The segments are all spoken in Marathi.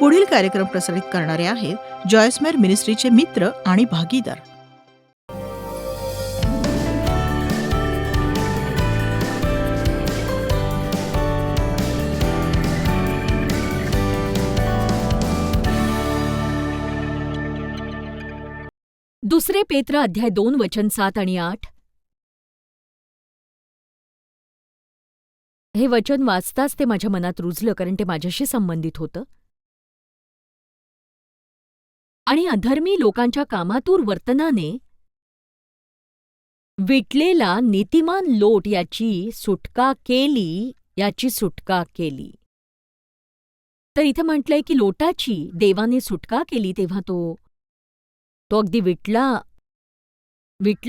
पुढील कार्यक्रम प्रसारित करणारे आहेत जॉयसमेर मिनिस्ट्रीचे मित्र आणि भागीदार. दुसरे पेत्र अध्याय 2 वचन 7 आणि 8. हे वचन वाचताच ते माझ्या मनात रुजलं, कारण ते माझ्याशी संबंधित होतं. आणि अधर्मी लोकांच्या कामातूर वर्तनाने विटलेला नीतिमान लोट याची सुटका केली. तर इथे म्हटलंय की लोटाची देवाने सुटका केली तेव्हा तो अगदी विटला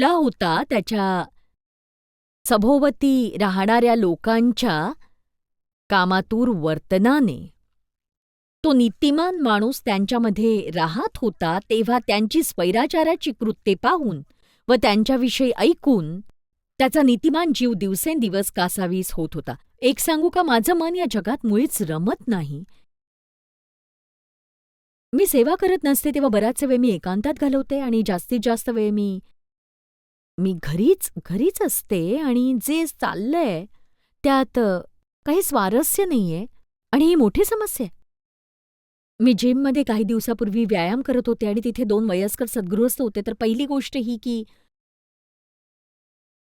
होता त्याच्या सभोवती राहणाऱ्या लोकांच्या कामातूर वर्तनाने. तो नीतिमान माणूस त्यांच्यामध्ये राहत होता तेव्हा त्यांची स्वैराचाराची कृत्ये पाहून व त्यांच्याविषयी ऐकून त्याचा नीतिमान जीव दिवसेंदिवस कासावीस होत होता. एक सांगू का, माझं मन या जगात मुळीच रमत नाही. मी सेवा करत नसते तेव्हा बराचसा वेळ मी एकांतात घालवते आणि जास्तीत जास्त वेळ मी घरीच असते आणि जे चाललंय त्यात काही स्वारस्य नाहीये आणि ही मोठी समस्या आहे. मी जिममध्ये काही दिवसापूर्वी व्यायाम करत होते आणि तिथे 2 वयस्कर सद्गृहस्थ होते. तर पहिली गोष्ट ही की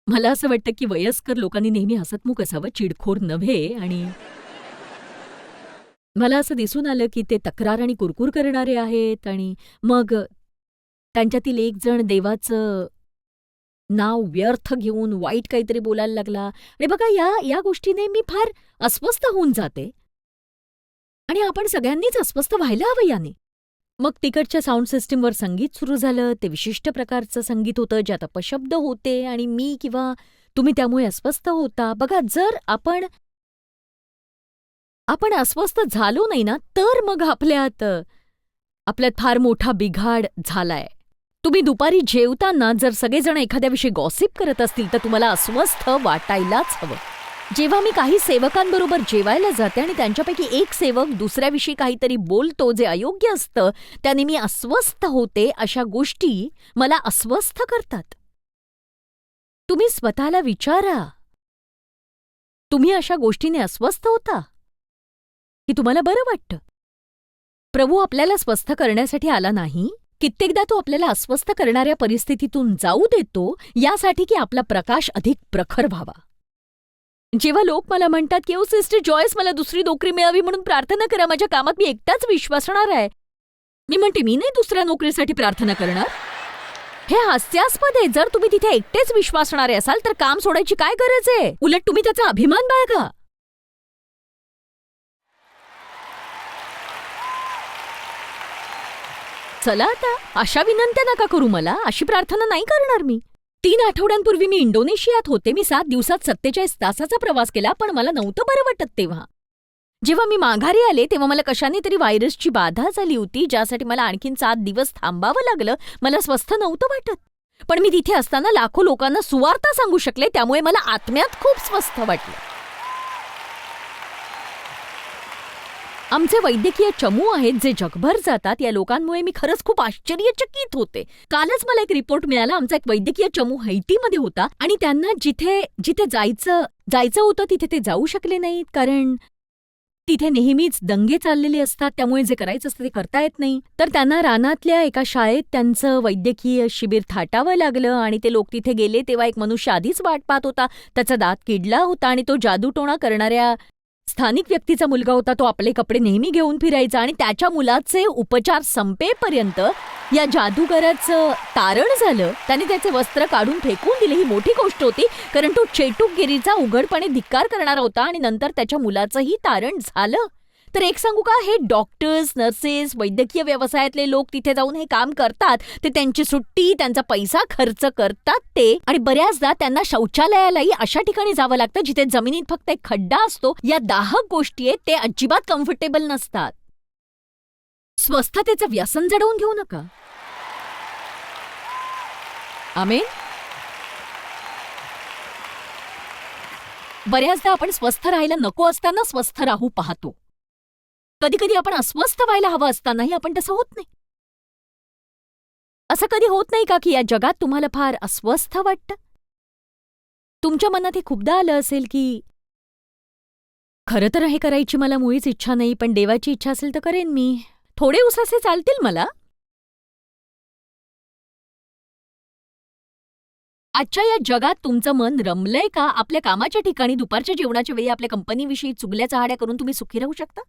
मला असं वाटतं की वयस्कर लोकांनी नेहमी हसतमुख असावं, चिडखोर नव्हे. आणि मला असं दिसून आलं की ते तक्रार आणि कुरकुर करणारे आहेत. आणि मग त्यांच्यातील एक जण देवाचं नाव व्यर्थ घेऊन वाईट काहीतरी बोलायला लागला. आणि बघा, या गोष्टीने मी फार अस्वस्थ होऊन जाते आणि आपण सगळ्यांनीच अस्वस्थ व्हायला हवं याने. मग तिकडच्या साऊंड सिस्टीमवर संगीत सुरू झालं. ते विशिष्ट प्रकारचं संगीत होतं ज्यात अपशब्द होते आणि मी किंवा तुम्ही त्यामुळे अस्वस्थ होता. बघा, जर आपण अस्वस्थ झालो नाही ना, तर मग आपल्यात फार मोठा बिघाड झालाय. तुम्ही दुपारी जेवताना जर सगळेजण एखाद्याविषयी गॉसिप करत असतील तर तुम्हाला अस्वस्थ वाटायलाच हवं. जेव्हा मी काही सेवकांबरोबर जेवायला जाते आणि त्यांच्यापैकी एक सेवक दुसऱ्याविषयी काहीतरी बोलतो जे अयोग्य असतं, त्याने मी अस्वस्थ होते. अशा गोष्टी मला अस्वस्थ करतात. तुम्ही स्वतःला विचारा, तुम्ही अशा गोष्टीने अस्वस्थ होता की तुम्हाला बरं वाटतं? प्रभू आपल्याला स्वस्थ करण्यासाठी आला नाही. कित्येकदा तो आपल्याला अस्वस्थ करणाऱ्या परिस्थितीतून जाऊ देतो यासाठी की आपला प्रकाश अधिक प्रखर व्हावा. जेव्हा लोक मला म्हणतात की, "ओ सिस्टर जॉयस, मला दुसरी नोकरी मिळावी म्हणून प्रार्थना करा, माझ्या कामात मी एकटाच विश्वासणार आहे." मी म्हणते, मी नाही दुसऱ्या नोकरीसाठी प्रार्थना करणार. हे हास्यास्पद आहे. जर तुम्ही तिथे एकटेच विश्वासणारे असाल तर काम सोडायची काय गरज आहे? उलट तुम्ही त्याचा अभिमान बाळगा. चला आता, अशा विनंत्या नका करू मला. अशी प्रार्थना नाही करणार मी. 3 आठवड्यांपूर्वी मी इंडोनेशियात होते. मी 7 दिवसात 47 तासाचा प्रवास केला, पण मला नव्हतं बरं वाटत तेव्हा. जेव्हा मी माघारी आले तेव्हा मला कशाने तरी व्हायरसची बाधा झाली होती, ज्यासाठी मला आणखीन 7 दिवस थांबावं लागलं. मला स्वस्थ नव्हतं वाटत, पण मी तिथे असताना लाखो लोकांना सुवार्ता सांगू शकले, त्यामुळे मला आत्म्यात खूप स्वस्थ वाटलं. आमचे वैद्यकीय चमू आहेत जे जगभर जातात. या लोकांमुळे मी खरंच खूप आश्चर्यचकित होते. कालच मला एक रिपोर्ट मिळाला. आमचा एक वैद्यकीय चमू हैतीमध्ये होता आणि त्यांना जिथे जायचं होतं तिथे ते जाऊ शकले नाहीत, कारण तिथे नेहमीच दंगे चाललेले असतात. त्यामुळे जे करायचं असतं ते करता येत नाही. तर त्यांना रानातल्या एका शाळेत त्यांचं वैद्यकीय शिबिर थाटावं लागलं आणि ते लोक तिथे गेले तेव्हा एक मनुष्य आधीच वाट पाहत होता. त्याचा दात किडला होता आणि तो जादूटोणा करणाऱ्या स्थानिक व्यक्तीचा मुलगा होता. तो आपले कपडे नेहमी घेऊन फिरायचा आणि त्याच्या मुलाचे उपचार संपेपर्यंत या जादूगाराचं तारण झालं. त्याने त्याचे वस्त्र काढून फेकून दिले. ही मोठी गोष्ट होती, कारण तो चेटूकगिरीचा उघडपणे धिक्कार करणारा होता आणि नंतर त्याच्या मुलाचंही तारण झालं. तर एक सांगू का, हे डॉक्टर्स, नर्सेस, वैद्यकीय व्यवसायातले लोक तिथे जाऊन हे काम करतात. ते त्यांची सुट्टी, त्यांचा पैसा खर्च करतात ते, आणि बऱ्याचदा त्यांना शौचालयालाही अशा ठिकाणी जावं लागतं जिथे जमिनीत फक्त एक खड्डा असतो. या दाहक गोष्टी आहेत, ते अजिबात कम्फर्टेबल नसतात. स्वस्थतेचं व्यसन जडवून घेऊ नका. आमेन. बऱ्याचदा आपण स्वस्थ राहायला नको असताना स्वस्थ राहू पाहतो. कधी कधी आपण अस्वस्थ व्हायला हवं असतानाही आपण तसं होत नाही. असं कधी होत नाही का की या जगात तुम्हाला फार अस्वस्थ वाटतं? तुमच्या मनात हे खूपदा आलं असेल की खरं तर हे करायची मला मुळीच इच्छा नाही, पण देवाची इच्छा असेल तर करेन मी. थोडे उसासे चालतील मला. आजच्या या जगात तुमचं मन रमलंय का? आपल्या कामाच्या ठिकाणी दुपारच्या जेवणाच्या वेळी आपल्या कंपनीविषयी चुगल्या चहाड्या करून तुम्ही सुखी राहू शकता?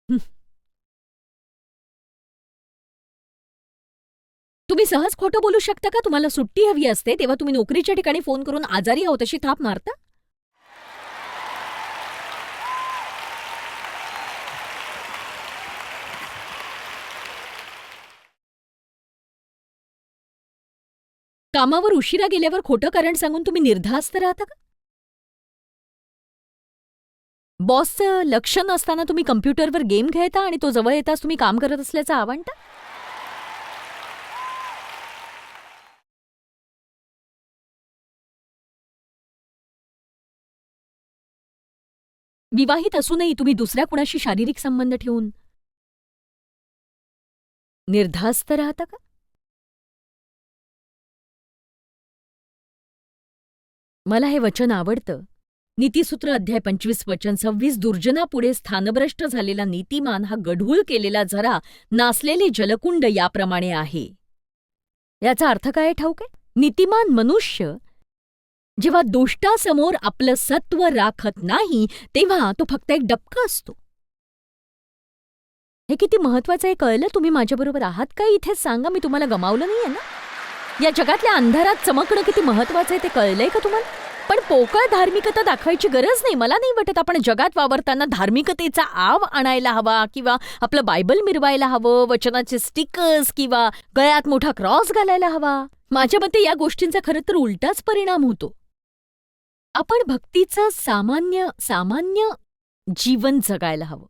हं. तुम्ही सहज खोटं बोलू शकता का? तुम्हाला सुट्टी हवी असते तेव्हा तुम्ही नोकरीच्या ठिकाणी फोन करून आजारी आहोत अशी थाप मारता? कामावर उशिरा गेल्यावर खोटं कारण सांगून तुम्ही निर्धास्त राहता का? बॉसचं लक्ष नसताना तुम्ही कम्प्युटरवर गेम खेळता आणि तो जवळ येताच तुम्ही काम करत असल्याचं आवणता? विवाहित असूनही तुम्ही दुसऱ्या कुणाशी शारीरिक संबंध ठेवून निर्धास्त राहता का? मला हे वचन आवडतं. नीतिसूत्र अध्याय 25 वचन 26 दुर्जनापुढे स्थानभ्रष्ट झालेला नीतिमान हा गढूळ केलेला झरा नासलेले जलकुंड याप्रमाणे आहे. याचा अर्थ काय ठाऊक आहे? नीतिमान मनुष्य जेव्हा दुष्टासमोर आपलं सत्व राखत नाही तेव्हा तो फक्त एक डबका असतो. हे किती महत्वाचं आहे कळलं? तुम्ही माझ्याबरोबर आहात का? इथेच सांगा, मी तुम्हाला गमावलं नाहीये ना? या जगातल्या अंधारात चमकणं किती महत्वाचं आहे ते कळलंय का तुम्हाला? पण पोकळ धार्मिकता दाखवायची गरज नाही. मला नाही वाटत आपण जगात वावरताना धार्मिकतेचा आव आणायला हवा किंवा आपलं बायबल मिरवायला हवं, वचनाचे स्टिकर्स किंवा गळ्यात मोठा क्रॉस घालायला हवा. माझ्या मते या गोष्टींचा खरं तर उलटाच परिणाम होतो. आपण भक्तीचं सामान्य सामान्य जीवन जगायला हवं.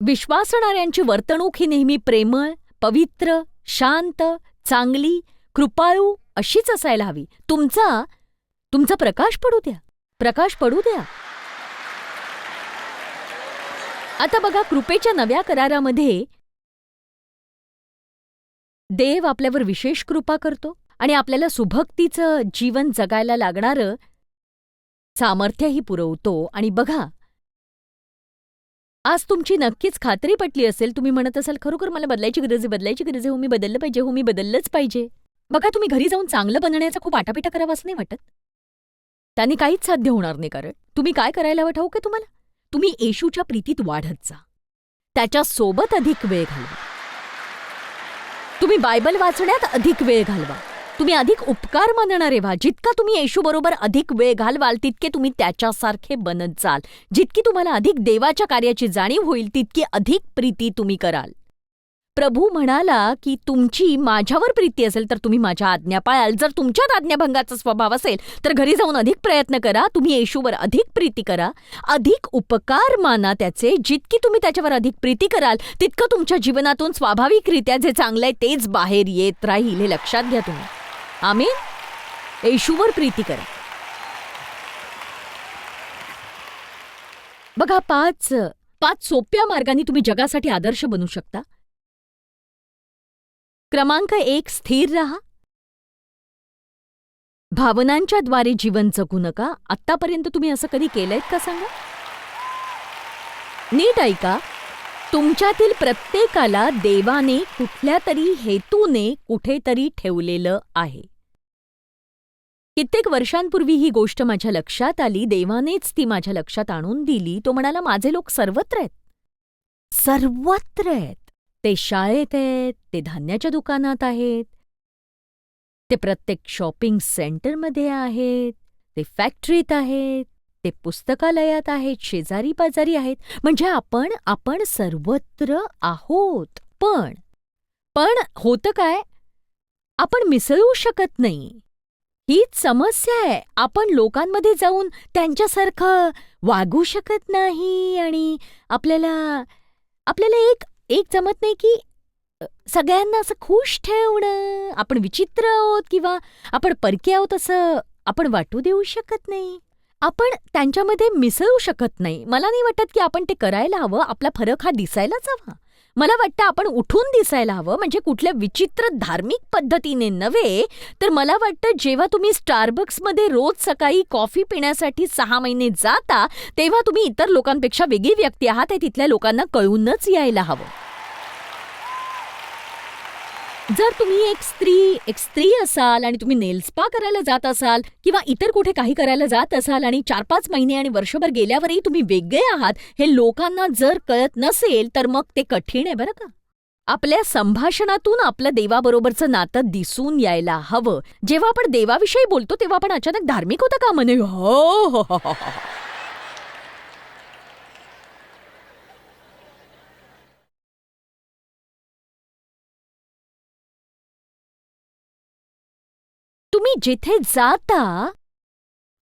विश्वासणाऱ्यांची वर्तणूक ही नेहमी प्रेमळ, पवित्र, शांत, चांगली, कृपाळू अशीच असायला हवी. तुमचा प्रकाश पडू द्या. प्रकाश पडू द्या. आता बघा, कृपेच्या नव्या करारामध्ये देव आपल्यावर विशेष कृपा करतो आणि आपल्याला सुभक्तीचं जीवन जगायला लागणारं सामर्थ्यही पुरवतो. आणि बघा, आज तुमची नक्कीच खात्री पटली असेल. तुम्ही म्हणत असाल, खरोखर मला बदलायची गरज आहे, हो मी बदललं पाहिजे, हो मी बदललंच पाहिजे. बघा, तुम्ही घरी जाऊन चांगलं बनण्याचा खूप आटापिटा करावा असं नाही वाटत? त्यांनी काहीच साध्य होणार नाही. कारण तुम्ही काय करायला हवं ठाऊक आहे तुम्हाला? तुम्ही येशूच्या प्रीतीत वाढत जा. त्याच्यासोबत अधिक वेळ घालवा. तुम्ही बायबल वाचण्यात अधिक वेळ घालवा. तुम्ही अधिक उपकार मानणारे व्हा. जितका तुम्ही येशूबरोबर अधिक वेळ घालवाल तितके तुम्ही त्याच्यासारखे बनत जाल. जितकी तुम्हाला अधिक देवाच्या कार्याची जाणीव होईल तितकी अधिक प्रीती तुम्ही कराल. प्रभू म्हणाला की तुमची माझ्यावर प्रीती असेल तर तुम्ही माझ्या आज्ञा पाळाल. जर तुमच्यात आज्ञाभंगाचा स्वभाव असेल तर घरी जाऊन अधिक प्रयत्न करा. तुम्ही येशूवर अधिक प्रीती करा, अधिक उपकार माना त्याचे. जितकी तुम्ही त्याच्यावर अधिक प्रीती कराल तितकं तुमच्या जीवनातून स्वाभाविकरित्या जे चांगलं आहे तेच बाहेर येत राहील. हे लक्षात घ्या तुम्ही. आमीन. येशूवर प्रीती करा. बघा, पाच सोप्या मार्गांनी तुम्ही जगासाठी आदर्श बनू शकता. क्रमांक 1, स्थिर राहा. भावनांच्या द्वारे जीवन जगू नका. आत्तापर्यंत तुम्ही असं कधी केलंयत का सांगा? नीट ऐका. तुमच्यातील प्रत्येकाला देवाने कुठल्या तरी हेतूने कुठेतरी ठेवलेलं आहे. कित्येक वर्षांपूर्वी ही गोष्ट माझ्या लक्षात आली. देवानेच ती माझ्या लक्षात आणून दिली. तो म्हणाला, माझे लोक सर्वत्र आहेत. सर्वत्र आहेत. ते शाळेत आहेत, ते धान्याच्या दुकानात आहेत, ते प्रत्येक शॉपिंग सेंटरमध्ये आहेत, ते फॅक्टरीत आहेत, ते पुस्तकालयात आहेत, शेजारी पाजारी आहेत. म्हणजे आपण सर्वत्र आहोत. पण होतं काय? आपण मिसळू शकत नाही. हीच समस्या आहे. आपण लोकांमध्ये जाऊन त्यांच्यासारखं वागू शकत नाही आणि आपल्याला एक जमत नाही की सगळ्यांना असं खुश ठेवणं. आपण विचित्र आहोत किंवा आपण परके आहोत असं आपण वाटू देऊ शकत नाही. आपण त्यांच्यामध्ये मिसळू शकत नाही. मला नाही वाटत की आपण ते करायला हवं. आपला फरक हा दिसायलाच हवा. मला वाटतं आपण उठून दिसायला हवं, म्हणजे कुठल्या विचित्र धार्मिक पद्धतीने नव्हे, तर मला वाटतं जेव्हा तुम्ही स्टारबक्समध्ये रोज सकाळी कॉफी पिण्यासाठी 6 महिने जाता, तेव्हा तुम्ही इतर लोकांपेक्षा वेगळी व्यक्ती आहात हे तिथल्या लोकांना कळूनच यायला हवं. जर तुम्ही एक स्त्री असाल आणि तुम्ही नेल स्पा करायला जात असाल किंवा इतर कुठे काही करायला जात असाल आणि 4-5 महिने आणि वर्षभर गेल्यावरही तुम्ही वेगळे आहात हे लोकांना जर कळत नसेल, तर मग ते कठीण आहे बरं का. आपल्या संभाषणातून आपलं देवाबरोबरचं नातं दिसून यायला हवं. जेव्हा आपण देवाविषयी बोलतो तेव्हा आपण अचानक धार्मिक होता का म्हणे हो हो हो हो. तुम्ही जिथे जाता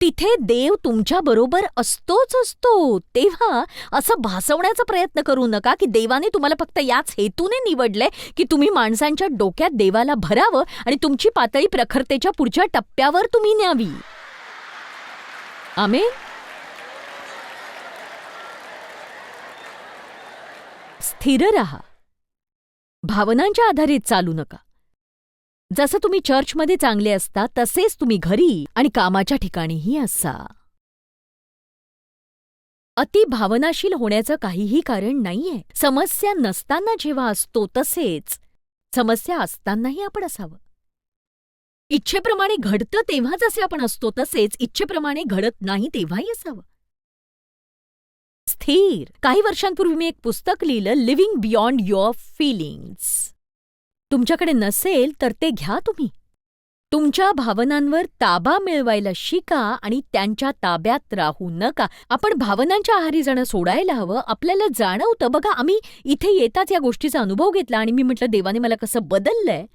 तिथे देव तुमच्या बरोबर असतोच असतो. तेव्हा असं भासवण्याचा प्रयत्न करू नका की देवाने तुम्हाला फक्त याच हेतूने निवडलंय की तुम्ही माणसांच्या डोक्यात देवाला भरावं आणि तुमची पातळी प्रखरतेच्या पुढच्या टप्प्यावर तुम्ही न्यावी. आमेन. स्थिर राहा. भावनांच्या आधारे चालू नका. जसं तुम्ही चर्चमध्ये चांगले असता तसेच तुम्ही घरी आणि कामाच्या ठिकाणीही असा. अति भावनाशील होण्याचं काहीही कारण नाहीये. समस्या नसताना जेव्हा असतो तसेच समस्या असतानाही आपण असावं. इच्छेप्रमाणे घडतं तेव्हा जसे आपण असतो तसेच इच्छेप्रमाणे घडत नाही तेव्हाही असावं. स्थिर. काही वर्षांपूर्वी मी एक पुस्तक लिहिलं, लिव्हिंग बियॉन्ड युअर फीलिंग्स. तुमच्याकडे नसेल तर ते घ्या तुम्ही. तुमच्या भावनांवर ताबा मिळवायला शिका आणि त्यांच्या ताब्यात राहू नका. आपण भावनांच्या आहारी जाणं सोडायला हवं. आपल्याला जाणवतं बघा, आम्ही इथे येताच या गोष्टीचा अनुभव घेतला आणि मी म्हटलं देवाने मला कसं बदललंय.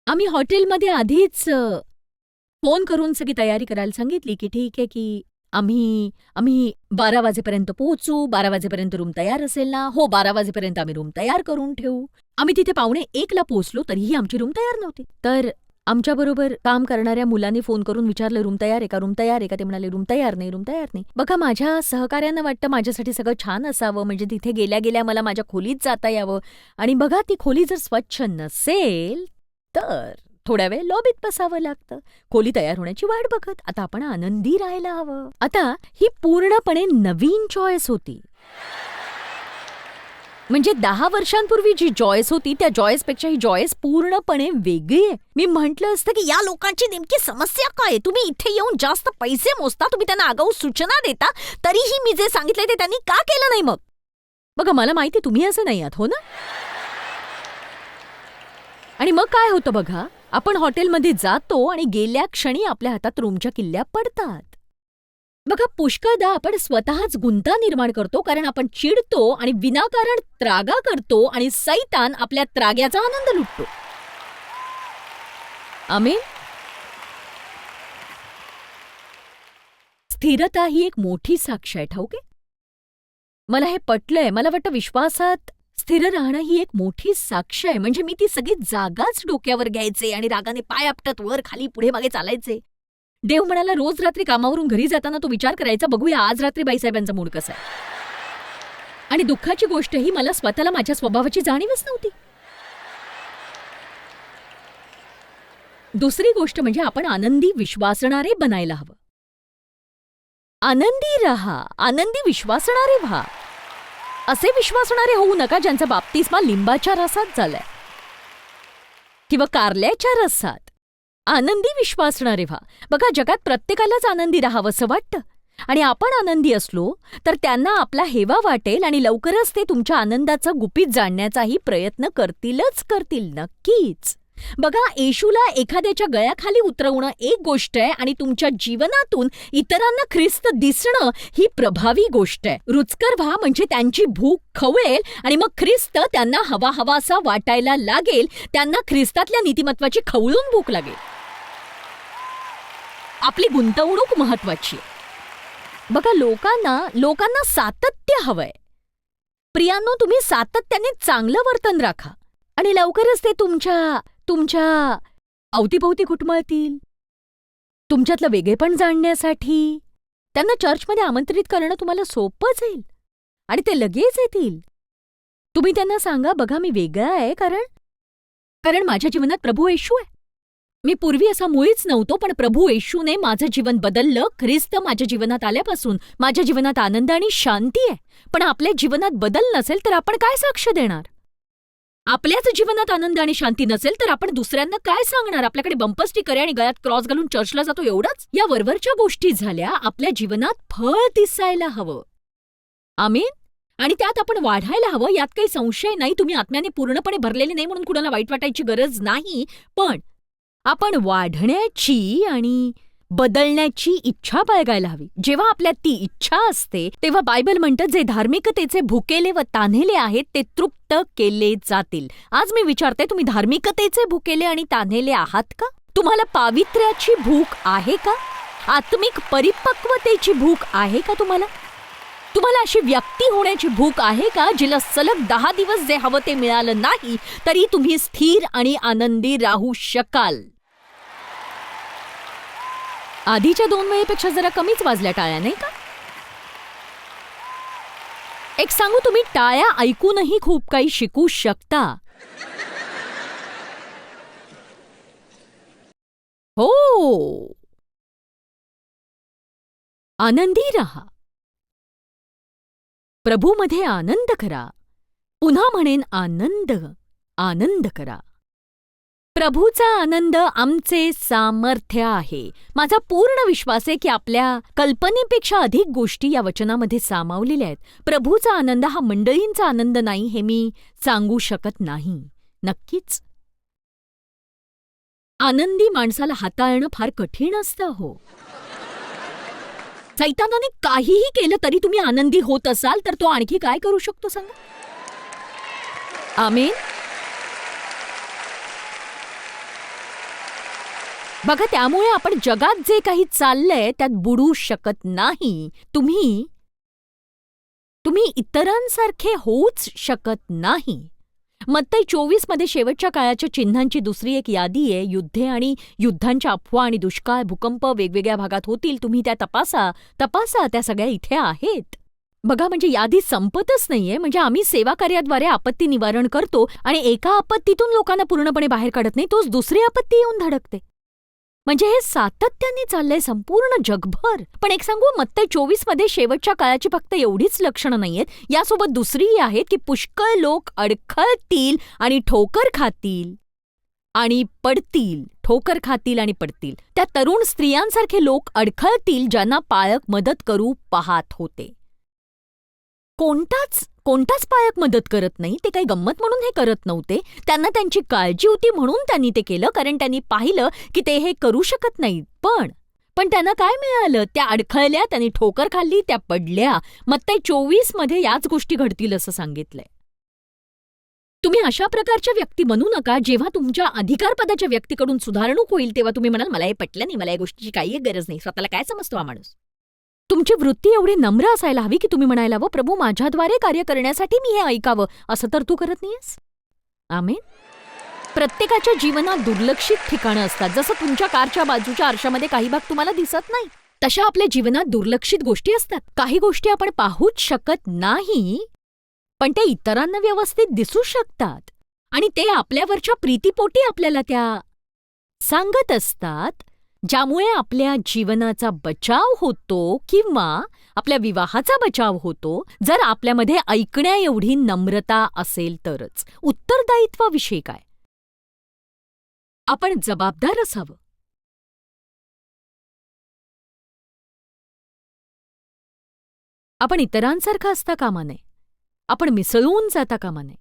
आम्ही हॉटेलमध्ये आधीच फोन करून सगळी तयारी करायला सांगितली की ठीक आहे की आम्ही 12 वाजेपर्यंत पोहोचू. 12 वाजेपर्यंत रूम तयार असेल ना? हो, 12 वाजेपर्यंत आम्ही रूम तयार करून ठेवू. आम्ही तिथे 12:45ला पोहोचलो तरीही आमची रूम तयार नव्हती. तर आमच्याबरोबर काम करणाऱ्या मुलाने फोन करून विचारलं रूम तयार आहे का, रूम तयार आहे का? ते म्हणाले रूम तयार नाही, रूम तयार नाही. बघा, माझ्या सहकाऱ्यांना वाटतं माझ्यासाठी सगळं छान असावं, म्हणजे तिथे गेल्या गेल्या मला माझ्या खोलीत जाता यावं. आणि बघा, ती खोली जर स्वच्छ नसेल तर थोड्या वेळ लॉबीत बसावं लागतं, खोली तयार होण्याची वाट बघत. आता आपण आनंदी राहायला हवं. आता ही पूर्णपणे नवीन चॉईस होती. म्हणजे 10 वर्षांपूर्वी जी जॉयस होती त्या जॉयसपेक्षा ही जॉयस पूर्णपणे वेगळी आहे. मी म्हटलं असतं की या लोकांची नेमकी समस्या काय? तुम्ही इथे येऊन जास्त पैसे मोजता, तुम्ही त्यांना आगाऊ सूचना देता, तरीही मी जे सांगितलंय ते त्यांनी का केलं नाही मग? बघा, मला माहिती तुम्ही असं नाही आहात, हो ना? आणि मग काय होतं बघा, आपण हॉटेलमध्ये जातो आणि गेल्या क्षणी आपल्या हातात रूमच्या किल्ल्या पडतात. बघा, पुष्कळदा आपण स्वतःच गुंता निर्माण करतो कारण आपण चिडतो आणि विनाकारण त्रागा करतो आणि सैतान आपल्या त्राग्याचा आनंद लुटतो. आमेन. स्थिरता ही एक मोठी साक्ष आहे, ठाऊक आहे? मला हे पटलंय. मला वाटतं विश्वासात स्थिर राहणं ही एक मोठी साक्ष आहे. म्हणजे मी ती सगळी जागाच डोक्यावर घ्यायचे आणि रागाने पाय आपटत वर खाली पुढे मागे चालायचे. देव म्हणाला रोज रात्री कामावरून घरी जाताना तो विचार करायचा, बघूया आज रात्री बाईसाहेबांचा मूड कसा आहे. आणि दुःखाची गोष्ट ही, मला स्वतःला माझ्या स्वभावाची जाणीवच नव्हती. दुसरी गोष्ट म्हणजे आपण आनंदी विश्वासणारे बनायला हवं. आनंदी राहा, आनंदी विश्वासणारे व्हा. असे विश्वासणारे होऊ नका ज्यांचा बाप्तिस्मा लिंबाच्या रसात झालाय किंवा कारल्याच्या रसात. आनंदी विश्वासणारे व्हा. बघा, जगात प्रत्येकालाच आनंदी राहावंसं वाटतं आणि आपण आनंदी असलो तर त्यांना आपला हेवा वाटेल आणि लवकरच ते तुमच्या आनंदाचं गुपित जाणण्याचाही प्रयत्न करतील नक्कीच. बघा, येशूला एखाद्याच्या गळ्याखाली उतरवणं एक गोष्ट आहे आणि तुमच्या जीवनातून इतरांना ख्रिस्त दिसणं ही प्रभावी गोष्ट आहे. रुचकर व्हा म्हणजे त्यांची भूक खवळेल आणि मग ख्रिस्त त्यांना हवासा वाटायला लागेल. त्यांना ख्रिस्तातल्या नीतिमत्वाची खवळून भूक लागेल. आपली गुंतवणूक महत्वाची आहे. बघा, लोकांना सातत्य हवंय. प्रियांनो, तुम्ही सातत्याने चांगलं वर्तन राखा आणि लवकरच ते तुमच्या अवतीभोवती घुटमळतील. तुमच्यातलं वेगळेपण जाणण्यासाठी त्यांना चर्चमध्ये आमंत्रित करणं तुम्हाला सोपं जाईल आणि ते लगेच येतील. तुम्ही त्यांना सांगा, बघा मी वेगळा आहे कारण माझ्या जीवनात प्रभू येशू आहे. मी पूर्वी असा मुळीच नव्हतो, पण प्रभू येशूने माझं जीवन बदललं. ख्रिस्त माझ्या जीवनात आल्यापासून माझ्या जीवनात आनंद आणि शांती आहे. पण आपल्या जीवनात बदल नसेल तर आपण काय साक्ष देणार? आपल्याच जीवनात आनंद आणि शांती नसेल तर आपण दुसऱ्यांना काय सांगणार? आपल्याकडे बंपर स्टिकर आहे आणि गळ्यात क्रॉस घालून चर्चला जातो एवढंच? या वरवरच्या गोष्टी झाल्या. आपल्या जीवनात फळ दिसायला हवं. आमीन. आणि त्यात आपण वाढायला हवं, यात काही संशय नाही. तुम्ही आत्म्याने पूर्णपणे भरलेले नाही म्हणून कुणाला वाईट वाटायची गरज नाही. पण आपण वाढण्याची आणि बदलण्याची इच्छा बाळगायला हवी. जेव्हा आपल्यात ती इच्छा असते तेव्हा बायबल म्हणतं, जे धार्मिकतेचे भुकेले व तान्हेले आहेत ते तृप्त केले जातील. आज मी विचारते, तुम्ही धार्मिकतेचे भुकेले आणि तान्हेले आहात का? तुम्हाला पावित्र्याची भूक आहे का? आत्मिक परिपक्वतेची भूक आहे का तुम्हाला अशी व्यक्ती होण्याची भूक आहे का, जिला सलग 10 दिवस जे हवं ते मिळालं नाही तरी तुम्ही स्थिर आणि आनंदी राहू शकाल? आधीच्या 2 वेळेपेक्षा जरा कमीच वाजल्या टाळ्या, नाही का? एक सांगू, तुम्ही टाळ्या ऐकूनही खूप काही शिकू शकता. हो, आनंदी राहा, प्रभूमध्ये आनंद करा. पुन्हा म्हणेन, आनंद करा. प्रभूचा आनंद आमचे सामर्थ्य आहे. माझा पूर्ण विश्वास आहे की आपल्या कल्पनेपेक्षा अधिक गोष्टी या वचनामध्ये सामावलेल्या आहेत. प्रभूचा आनंद हा मंडळींचा आनंद नाही हे मी सांगू शकत नाही. नक्कीच आनंदी माणसाला हाताळणं फार कठीण असतं. हो, सैतानाने काहीही केलं तरी तुम्ही आनंदी होत असाल तर तो आणखी काय करू शकतो सांगा? आमेन. बघा, त्यामुळे आपण जगात जे काही चाललंय त्यात बुडू शकत नाही. तुम्ही इतरांसारखे होऊच शकत नाही. मत्तई 24 मध्ये शेवटच्या काळाच्या चिन्हांची दुसरी एक यादी आहे. युद्धे आणि युद्धांच्या अफवा आणि दुष्काळ, भूकंप वेगवेगळ्या भागात होतील. तुम्ही त्या तपासा, त्या सगळ्या इथे आहेत. बघा, म्हणजे यादी संपतच नाहीये. म्हणजे आम्ही सेवा कार्याद्वारे आपत्ती निवारण करतो आणि एका आपत्तीतून लोकांना पूर्णपणे बाहेर काढत नाही, तोच दुसरी आपत्ती येऊन धडकते. म्हणजे हे सातत्याने चाललंय संपूर्ण जगभर. पण एक सांगू, मत्तई 24 मध्ये शेवटच्या काळाची फक्त एवढीच लक्षणं नाहीयेत. यासोबत दुसरीही आहेत की पुष्कळ लोक अडखळतील आणि ठोकर खातील आणि पडतील. त्या तरुण स्त्रियांसारखे लोक अडखळतील ज्यांना पालक मदत करू पाहत होते. कोणताच पालक मदत करत नाही. ते काही गंमत म्हणून हे करत नव्हते. त्यांना त्यांची काळजी होती म्हणून त्यांनी ते केलं, कारण त्यांनी पाहिलं की ते हे करू शकत नाहीत. पण त्यांना काय मिळालं? त्या अडखळल्या, त्यांनी ठोकर खाल्ली, त्या पडल्या. मत्तई 24 मध्ये याच गोष्टी घडतील असं सांगितलंय. तुम्ही अशा प्रकारच्या व्यक्ती बनू नका. जेव्हा तुमच्या अधिकारपदाच्या व्यक्तीकडून सुधारणूक होईल तेव्हा तुम्ही म्हणाल, मला हे पटलं नाही, मला या गोष्टीची काही गरज नाही. स्वतःला काय समजतो हा माणूस? तुमची वृत्ती एवढी नम्र असायला हवी की तुम्ही म्हणायला हवं, प्रभू माझ्याद्वारे कार्य करण्यासाठी मी हे ऐकावं. असं तर तू करत नाहीयेस. आमेन. प्रत्येकाच्या जीवनात दुर्लक्षित ठिकाणं असतात. जसं तुमच्या कारच्या बाजूच्या आरशामध्ये काही भाग तुम्हाला दिसत नाही, तशा आपल्या जीवनात दुर्लक्षित गोष्टी असतात. काही गोष्टी आपण पाहूच शकत नाही, पण ते इतरांना व्यवस्थित दिसू शकतात आणि ते आपल्यावरच्या प्रीतीपोटी आपल्याला त्या सांगत असतात, ज्यामुळे आपल्या जीवनाचा बचाव होतो किंवा आपल्या विवाहाचा बचाव होतो, जर आपल्यामध्ये ऐकण्या एवढी नम्रता असेल तरच. उत्तरदायित्वाविषयी काय? आपण जबाबदार असावं. आपण इतरांसारखं असता कामा नये. आपण मिसळून जाता कामा नये.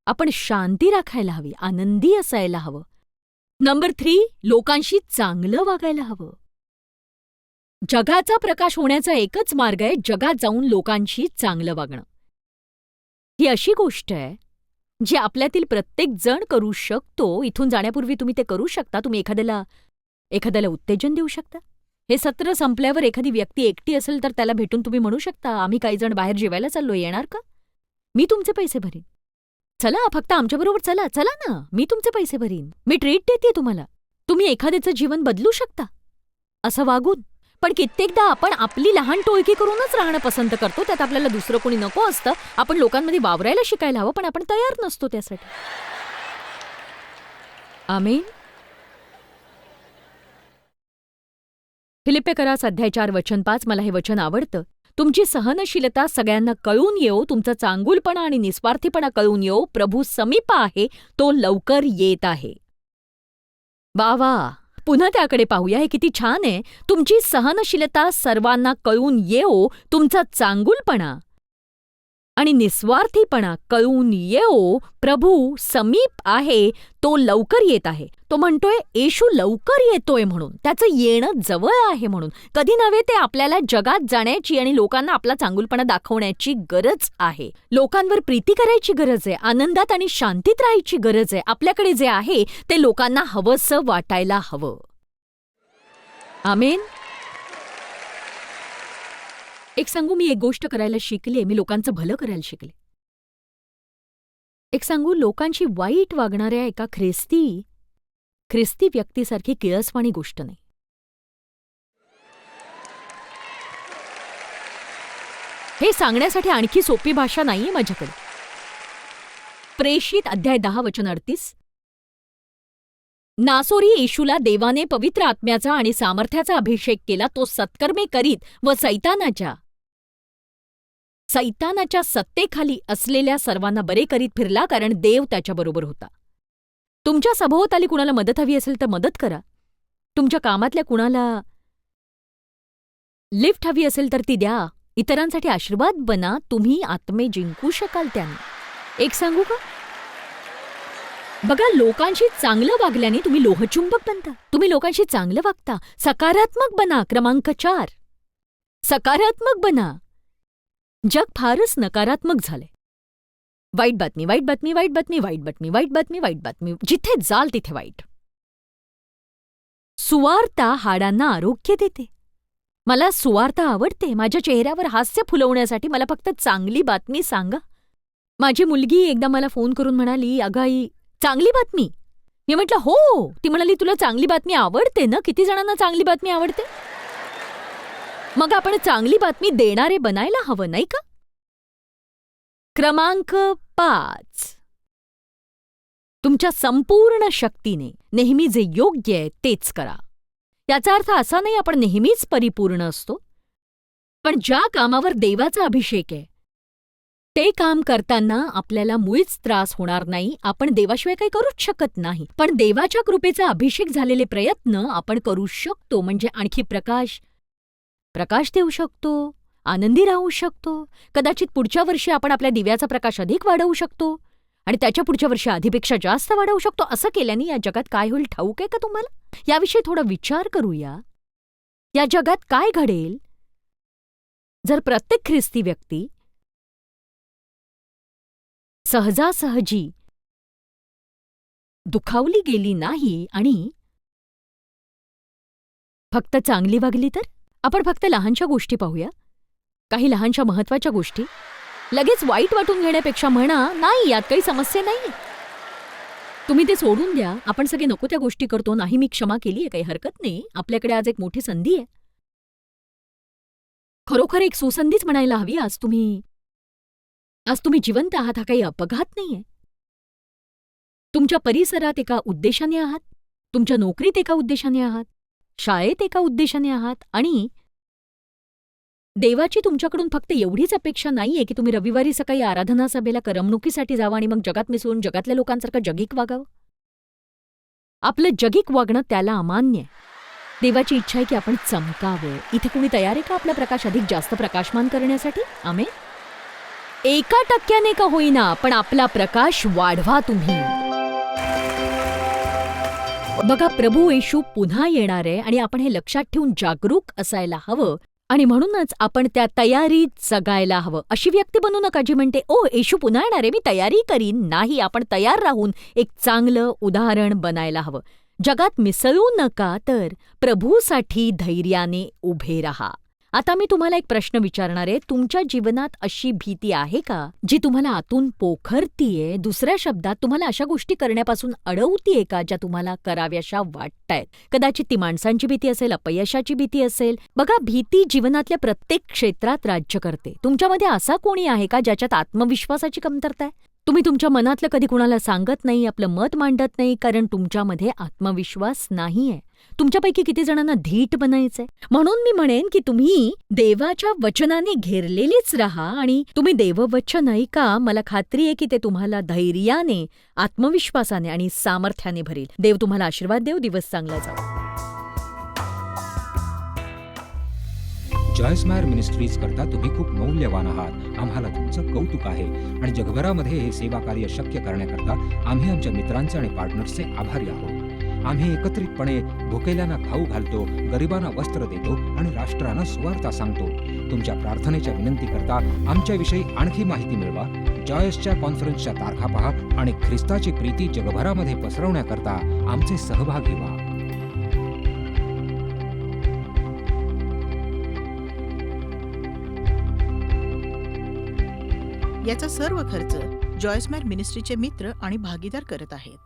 आपण शांती राखायला हवी, आनंदी असायला हवं. नंबर 3, लोकांशी चांगलं वागायला हवं. जगाचा प्रकाश होण्याचा एकच मार्ग आहे, जगात जाऊन लोकांशी चांगलं वागणं. ही अशी गोष्ट आहे जी आपल्यातील प्रत्येक जण करू शकतो. इथून जाण्यापूर्वी तुम्ही ते करू शकता. तुम्ही एखाद्याला उत्तेजन देऊ शकता. हे सत्र संपल्यावर एखादी व्यक्ती एकटी असेल तर त्याला भेटून तुम्ही म्हणू शकता, आम्ही काही जण बाहेर जेवायला चाललोय, येणार का? मी तुमचे पैसे भरीन. चला, फक्त आमच्याबरोबर चला ना, मी तुमचे पैसे भरीन. मी ट्रीट देते तुम्हाला. तुम्ही एखाद्याचं जीवन बदलू शकता. असं वागून. पण कित्येकदा आपण आपली लहान टोळकी करूनच राहणं पसंत करतो. त्यात आपल्याला दुसरं कोणी नको असतं. आपण लोकांमध्ये वावरायला शिकायला हवं, पण आपण तयार नसतो त्यासाठी. आमेन. फिलिप्पियरास अध्याय 4 वचन 5. मला हे वचन आवडतं. तुमची सहनशीलता सगळ्यांना कळून येऊ, तुमचा चांगुलपणा आणि निस्वार्थीपणा कळून येऊ. प्रभू समीप आहे, तो लवकर येत आहे. वा वा, पुन्हा त्याकडे पाहूया. हे किती छान आहे. तुमची सहनशीलता सर्वांना कळून येऊ, तुमचा चांगुलपणा आणि निस्वार्थीपणा कळून येऊ. प्रभू समीप आहे, तो लवकर येत आहे. तो म्हणतोय येशू लवकर येतोय म्हणून, त्याचं येणं जवळ आहे म्हणून. कधी नव्हे ते आपल्याला जगात जाण्याची आणि लोकांना आपला चांगुलपणा दाखवण्याची गरज आहे. लोकांवर प्रीती करायची गरज आहे. आनंदात आणि शांतीत राहायची गरज आहे. आपल्याकडे जे आहे ते लोकांना हवंसं वाटायला हवं. आमेन. एक सांगू, मी एक गोष्ट करायला शिकले. मी लोकांचं भलं करायला शिकले. एक सांगू, लोकांशी वाईट वागणाऱ्या एका ख्रिस्ती व्यक्तीसारखी किळसवाणी गोष्ट नाही. हे सांगण्यासाठी आणखी सोपी भाषा नाहीये माझ्याकडे. प्रेषित अध्याय 10 वचन 38. नासोरी येशूला देवाने पवित्र आत्म्याचा आणि सामर्थ्याचा अभिषेक केला. तो सत्कर्मे करीत व सैतानाच्या सत्तेखाली असलेल्या सर्वांना बरे करीत फिरला, कारण देव त्याच्याबरोबर होता. तुमच्या सभोवताली कुणाला मदत हवी असेल तर मदत करा. तुमच्या कामातल्या कुणाला लिफ्ट हवी असेल तर ती द्या. इतरांसाठी आशीर्वाद बना. तुम्ही आत्मे जिंकू शकाल त्याने. एक सांगू का? बघा, लोकांशी चांगलं वागल्याने तुम्ही लोहचुंबक बनता. तुम्ही लोकांशी चांगलं वागता. सकारात्मक बना. क्रमांक 4, सकारात्मक बना. जग फारच नकारात्मक झालंय. वाईट बातमी, वाईट बातमी, वाईट बातमी, वाईट बातमी, वाईट बातमी, वाईट बातमी. जिथे जाल तिथे वाईट. सुवार्ता हाडांना आरोग्य देते. मला सुवार्ता आवडते. माझ्या चेहऱ्यावर हास्य फुलवण्यासाठी मला फक्त चांगली बातमी सांगा. माझी मुलगी एकदा मला फोन करून म्हणाली, अगं आई, चांगली बातमी. मी म्हटलं हो. ती म्हणाली, तुला चांगली बातमी आवडते ना? किती जणांना चांगली बातमी आवडते? मग आपण चांगली बातमी देणारे बनायला हवं, नाही का? क्रमांक 5, तुमच्या संपूर्ण शक्तीने नेहमी जे योग्य आहे तेच करा. याचा अर्थ असा नाही आपण नेहमीच परिपूर्ण असतो, पण ज्या कामावर देवाचा अभिषेक आहे ते काम करताना आपल्याला मुळीच त्रास होणार नाही. आपण देवाशिवाय काही करूच शकत नाही, पण देवाच्या कृपेचा अभिषेक झालेले प्रयत्न आपण करू शकतो. म्हणजे आणखी प्रकाश देऊ शकतो, आनंदी राहू शकतो. कदाचित पुढच्या वर्षी आपण आपल्या दिव्याचा प्रकाश अधिक वाढवू शकतो आणि त्याच्या पुढच्या वर्षी आधीपेक्षा जास्त वाढवू शकतो. असं केल्याने या जगात काय होईल ठाऊक आहे का तुम्हाला? याविषयी थोडा विचार करूया. या जगात काय घडेल जर प्रत्येक ख्रिस्ती व्यक्ती सहजासहजी दुखावली गेली नाही आणि फक्त चांगली वागली तर? आपण फक्त लहानशा गोष्टी पाहूया, काही लहानशा महत्वाच्या गोष्टी. लगेच वाईट वाटून घेण्यापेक्षा म्हणा, नाही, यात काही समस्या नाही, तुम्ही ते सोडून द्या. आपण सगळे नको त्या गोष्टी करतो. नाही, मी क्षमा केली आहे, काही हरकत नाही. आपल्याकडे आज एक मोठी संधी आहे. खरोखर एक सुसंधीच म्हणायला हवी. आज तुम्ही जिवंत आहात. हा काही अपघात नाहीये. तुमच्या परिसरात एका उद्देशाने आहात, तुमच्या नोकरीत एका उद्देशाने आहात, शाळेत एका उद्देशाने आहात. आणि देवाची तुमच्याकडून फक्त एवढीच अपेक्षा नाहीये की तुम्ही रविवारी सकाळी आराधना सभेला करमणुकीसाठी जावं आणि मग जगात मिसळून जगातल्या लोकांसारखं जगिक वागावं. आपलं जगिक वागणं त्याला अमान्य आहे. देवाची इच्छा आहे की आपण चमकावं. इथे कुणी तयार आहे का आपला प्रकाश अधिक जास्त प्रकाशमान करण्यासाठी? आमेन. 1% का होईना, पण आपला प्रकाश वाढवा तुम्ही. बघा, प्रभू येशू पुन्हा येणार आहे आणि आपण हे लक्षात ठेवून जागरूक असायला हवं. आणि म्हणूनच आपण त्या तयारीत जगायला हवं. अशी व्यक्ती बनू नका जी म्हणते, ओ येशू पुन्हा येणार आहे, मी तयारी करीन. नाही, आपण तयार राहून एक चांगलं उदाहरण बनायला हवं. जगात मिसळू नका, तर प्रभूसाठी धैर्याने उभे राहा. आता मी तुम्हाला एक प्रश्न विचारणार आहे. तुमच्या जीवनात अशी भीती आहे का जी तुम्हाला आतून पोखरतीये? दुसऱ्या शब्दात तुम्हाला अशा गोष्टी करण्यापासून अडवतीये का ज्या तुम्हाला कराव्याशा वाटतायत? कदाचित ती माणसांची भीती असेल, अपयशाची भीती असेल. बघा, भीती जीवनातल्या प्रत्येक क्षेत्रात राज्य करते. तुमच्यामध्ये असा कोणी आहे का ज्याच्यात आत्मविश्वासाची कमतरता आहे? तुम्ही तुमच्या मनातलं कधी कुणाला सांगत नाही, आपलं मत मांडत नाही, कारण तुमच्यामध्ये आत्मविश्वास नाहीये. तुमच्यापैकी किती जणांना धीट बनायचंय? म्हणून मी म्हणेन की तुम्ही देवाच्या वचनाने घेरलेलीच राहा आणि तुम्ही देववचन ऐका. मला खात्री आहे की ते तुम्हाला धैर्याने, आत्मविश्वासाने आणि सामर्थ्याने भरेल. देव तुम्हाला आशीर्वाद देव. दिवस चांगला जाओ. जॉयस्मायर मिनिस्ट्रीज करता तुम्ही खूप मौल्यवान आहात. आम्हाला तुमचं कौतुक आहे आणि जगभरामध्ये हे सेवा कार्य शक्य करण्याकरता आम्ही आमच्या मित्रांचे आणि पार्टनर्सचे आभारी आहोत. आम्ही एकत्रितपणे भुकेल्यांना खाऊ घालतो, गरिबांना वस्त्र देतो आणि राष्ट्रांना सुवार्ता सांगतो. तुमच्या प्रार्थनेच्या विनंती करता आमच्याविषयी आणखी माहिती मिळवा. जॉयसच्या कॉन्फरन्सच्या तारखा पहा आणि ख्रिस्ताची प्रीती जगभरामध्ये पसरवण्याकरता आमचे सहभागी व्हा. याचा सर्व खर्च जॉयस्मायर मिनिस्ट्रीचे मित्र आणि भागीदार करत आहेत.